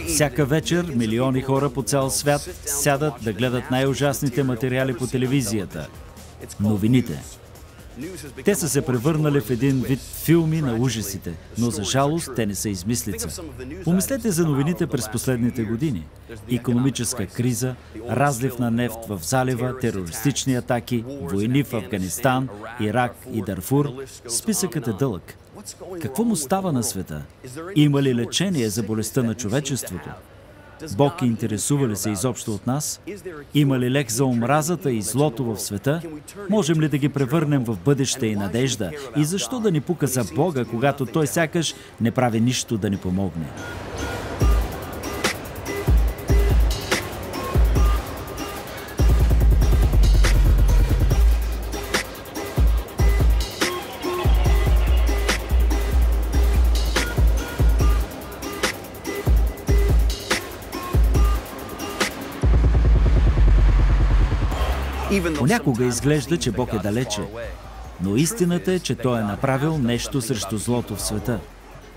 Всяка вечер милиони хора по цял свят сядат да гледат най-ужасните материали по телевизията – новините. Те са се превърнали в един вид филми на ужасите, но за жалост те не са измислица. Помислете за новините през последните години. Икономическа криза, разлив на нефт в залива, терористични атаки, войни в Афганистан, Ирак и Дарфур. Списъкът е дълъг. Какво му става на света? Има ли лечение за болестта на човечеството? Бог интересува ли се изобщо от нас? Има ли лек за омразата и злото в света? Можем ли да ги превърнем в бъдеще и надежда? И защо да ни пука за Бога, когато Той сякаш не прави нищо да ни помогне? Понякога изглежда, че Бог е далече, но истината е, че Той е направил нещо срещу злото в света.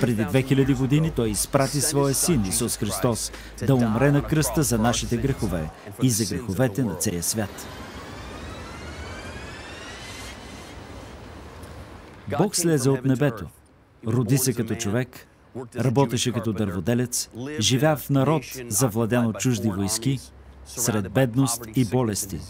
Преди 2000 години Той изпрати Своя Син Исус Христос да умре на кръста за нашите грехове и за греховете на целия свят. Бог слезе от небето, роди се като човек, работеше като дърводелец, живя в народ, завладен от чужди войски, сред бедност и болести.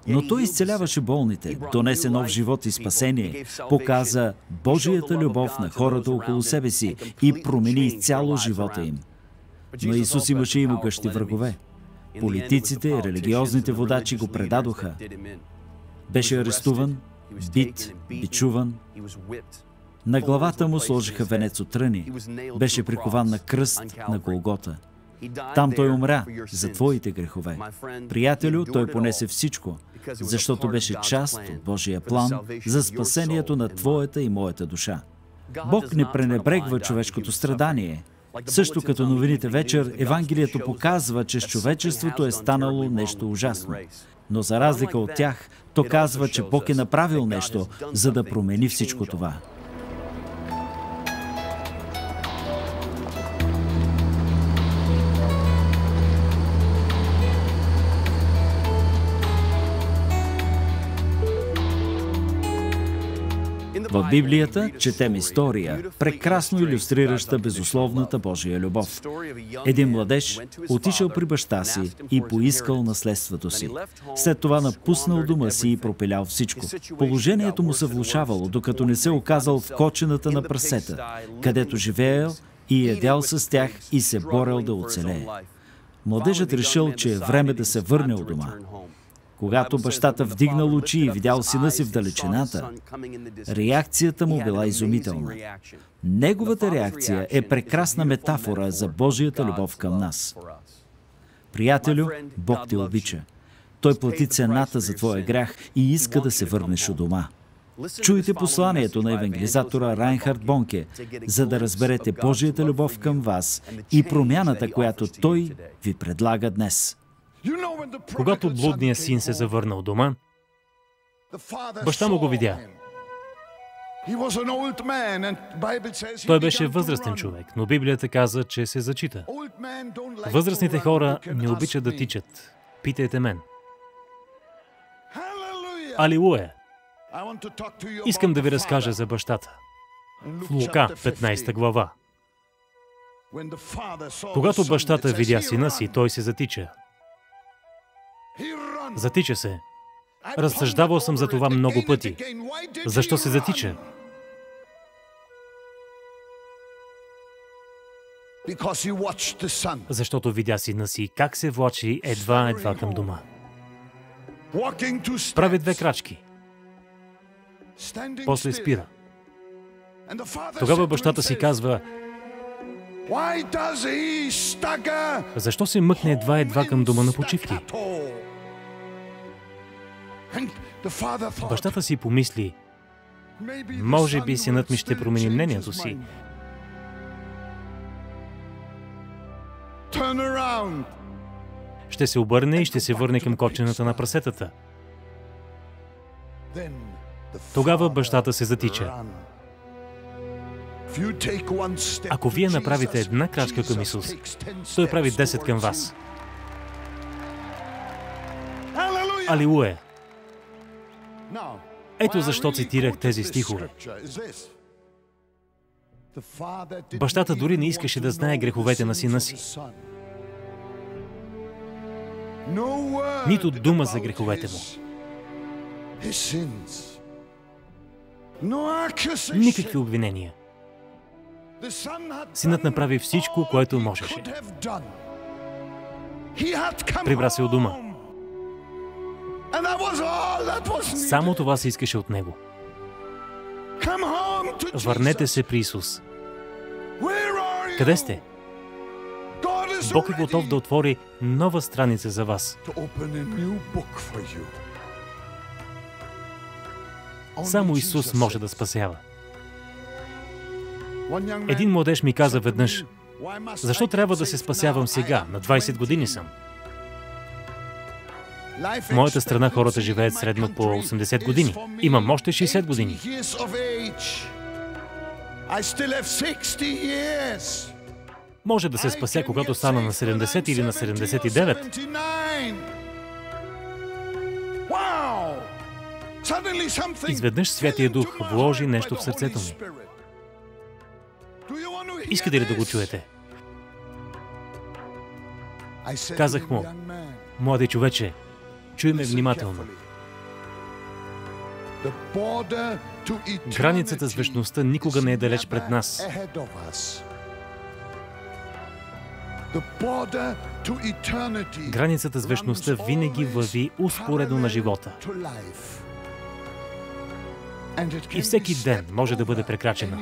Но Той изцеляваше болните, донесе нов живот и спасение, показа Божията любов на хората около себе си и промени изцяло живота им. Но Исус имаше и могъщи врагове. Политиците, религиозните водачи го предадоха. Беше арестуван, бит, бичуван. На главата му сложиха венец от тръни. Беше прикован на кръст на Голгота. Там Той умря за твоите грехове. Приятелю, Той понесе всичко, защото беше част от Божия план за спасението на твоята и моята душа. Бог не пренебрегва човешкото страдание. Също като новините вечер, Евангелието показва, че с човечеството е станало нещо ужасно. Но за разлика от тях, то казва, че Бог е направил нещо, за да промени всичко това. В Библията четем история, прекрасно илюстрираща безусловната Божия любов. Един младеж отишъл при баща си и поискал наследството си. След това напуснал дома си и пропилял всичко. Положението му се влошавало, докато не се оказал в кочената на прасета, където живеел и ядял с тях и се борел да оцелее. Младежът решил, че е време да се върне от дома. Когато бащата вдигнал очи и видял сина си в далечината, реакцията му била изумителна. Неговата реакция е прекрасна метафора за Божията любов към нас. Приятелю, Бог те обича. Той плати цената за твоя грях и иска да се върнеш у дома. Чуйте посланието на евангелизатора Райнхард Бонке, за да разберете Божията любов към вас и промяната, която Той ви предлага днес. Когато блудният син се завърна у дома, баща му го видя. Той беше възрастен човек, но Библията каза, че се зачита. Възрастните хора не обичат да тичат. Питайте мен. Алилуя! Искам да ви разкажа за бащата. В Лука, 15 глава. Когато бащата видя сина си, той се затича. Затича се. Разсъждавал съм за това много пъти. Защо се затича? Защото видя сина си как се влачи едва към дома. Прави 2 крачки. После спира. Тогава бащата си казва: защо се мъкне едва към дома на почивки? Бащата си помисли: може би синът ми ще промени мнението си. Ще се обърне и ще се върне към копчената на прасетата. Тогава бащата се затича. Ако вие направите една крачка към Исус, Той прави 10 към вас. Алилуя! Ето защо цитирах тези стихове. Бащата дори не искаше да знае греховете на сина си. Нито дума за греховете му. Никакви обвинения. Синът направи всичко, което можеше. Прибра се у дома. Само това се искаше от него. Върнете се при Исус. Къде сте? Бог е готов да отвори нова страница за вас. Само Исус може да спасява. Един младеж ми каза веднъж: защо трябва да се спасявам сега? На 20 години съм. В моята страна хората живеят средно по 80 години. Имам още 60 години. Може да се спася, когато стана на 70 или на 79. Изведнъж Святия Дух вложи нещо в сърцето ми. Искате ли да го чуете? Казах му: млади човече, чуй ме внимателно. Границата с вечността никога не е далеч пред нас. Границата с вечността винаги върви успоредно на живота. И всеки ден може да бъде прекрачена.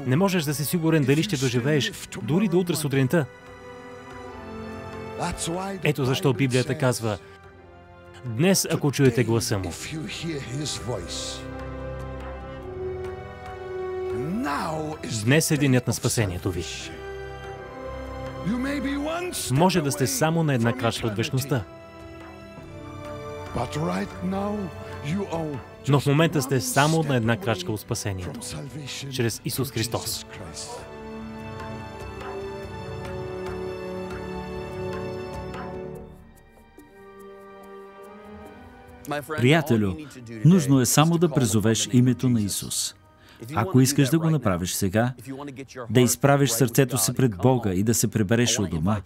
Не можеш да си сигурен дали ще доживееш дори до утре сутринта. Ето защо Библията казва: днес, ако чуете гласа му, днес е денят на спасението ви. Може да сте само на една крачка от вечността. Но в момента сте само на една крачка от спасението. Чрез Исус Христос. Приятелю, нужно е само да призовеш името на Исус. Ако искаш да го направиш сега, да изправиш сърцето си пред Бога и да се прибереш у дома,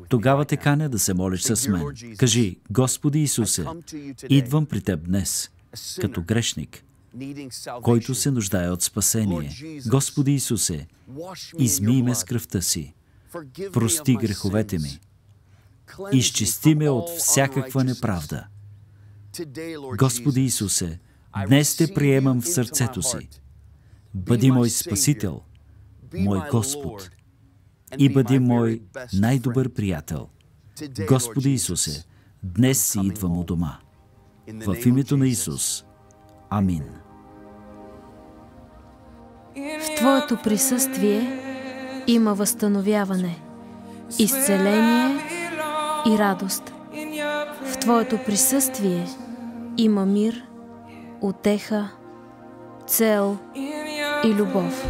тогава те каня да се молиш с мен. Кажи: Господи Исусе, идвам при Теб днес, като грешник, който се нуждае от спасение. Господи Исусе, измий ме с кръвта си, прости греховете ми, изчисти ме от всякаква неправда. Господи Исусе, днес Те приемам в сърцето си. Бъди мой Спасител, мой Господ и бъди мой най-добър приятел. Господи Исусе, днес си идвам у дома. В името на Исус. Амин. В Твоето присъствие има възстановяване, изцеление и радост. В Твоето присъствие има мир, утеха, цел и любов.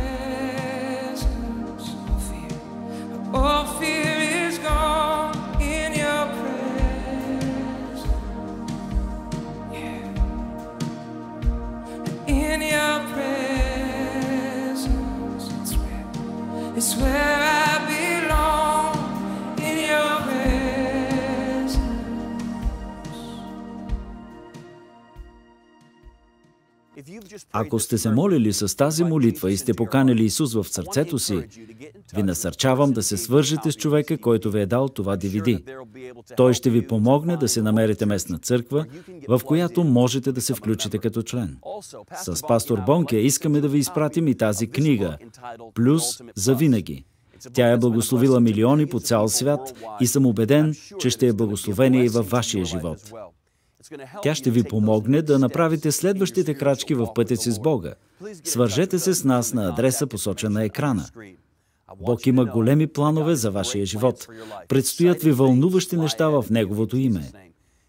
It's where I belong, in your presence. Ако сте се молили с тази молитва и сте поканили Исус в сърцето си, ви насърчавам да се свържете с човека, който ви е дал това DVD. Той ще ви помогне да се намерите местна църква, в която можете да се включите като член. С пастор Бонке искаме да ви изпратим и тази книга «Плюс за винаги». Тя е благословила милиони по цял свят и съм убеден, че ще е благословение и във вашия живот. Тя ще ви помогне да направите следващите крачки в пътя си с Бога. Свържете се с нас на адреса, посочен на екрана. Бог има големи планове за вашия живот. Предстоят ви вълнуващи неща в Неговото име.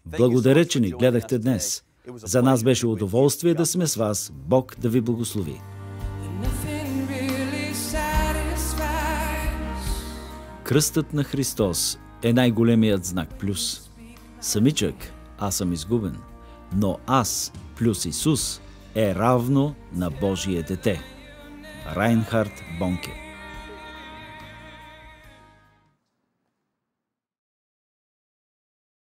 Благодаря, че ни гледахте днес. За нас беше удоволствие да сме с вас. Бог да ви благослови. Кръстът на Христос е най-големият знак плюс. Самичък, аз съм изгубен, но аз плюс Исус е равно на Божие дете. Райнхард Бонке.